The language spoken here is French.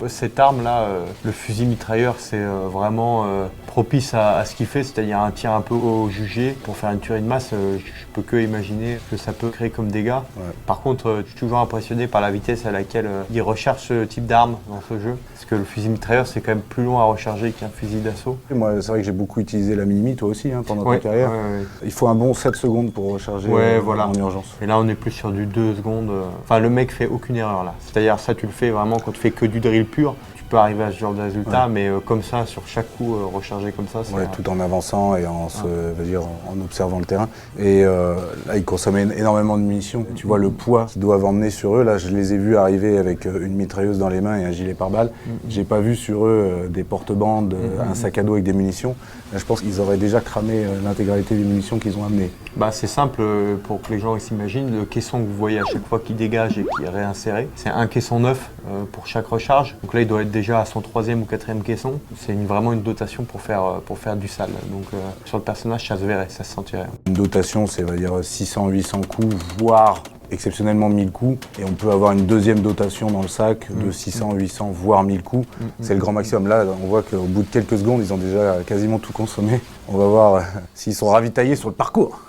Cette arme-là, le fusil mitrailleur, c'est vraiment propice à ce qu'il fait, c'est-à-dire un tir un peu au jugé. Pour faire une tuerie de masse, je peux que imaginer ce que ça peut créer comme dégâts. Ouais. Par contre, je suis toujours impressionné par la vitesse à laquelle il recharge ce type d'arme dans ce jeu. Parce que le fusil mitrailleur, c'est quand même plus long à recharger qu'un fusil d'assaut. Moi, c'est vrai que j'ai beaucoup utilisé la Minimi, toi aussi, pendant Ouais, ta carrière. ouais. Il faut un bon 7 secondes pour recharger Voilà. en urgence. Et là, on est plus sur du 2 secondes. Enfin, le mec fait aucune erreur là. C'est-à-dire, ça, tu le fais vraiment quand tu fais que du drill pur. Tu peux arriver à ce genre de résultat, mais comme ça, sur chaque coup, recharger comme ça, c'est... Ouais, tout en avançant et en observant le terrain. Et là, ils consommaient énormément de munitions. Tu vois le poids qu'ils doivent emmener sur eux. Là, je les ai vus arriver avec une mitrailleuse dans les mains et un gilet pare-balles. J'ai pas vu sur eux des porte-bandes, un sac à dos avec des munitions. Là, je pense qu'ils auraient déjà cramé l'intégralité des munitions qu'ils ont amenées. C'est simple pour que les gens s'imaginent. Le caisson que vous voyez à chaque fois qui dégage et qui est réinséré, c'est un caisson neuf pour chaque recharge. Donc là, il doit être déjà à son 3e ou 4e caisson. C'est vraiment une dotation pour faire du sale. Donc sur le personnage, ça se verrait, ça se sentirait. Une dotation, c'est, on va dire, 600-800 coups, voire exceptionnellement 1000 coups. Et on peut avoir une deuxième dotation dans le sac de 600, 800, voire 1000 coups. C'est le grand maximum. Là, on voit qu'au bout de quelques secondes, ils ont déjà quasiment tout consommé. On va voir s'ils sont ravitaillés sur le parcours.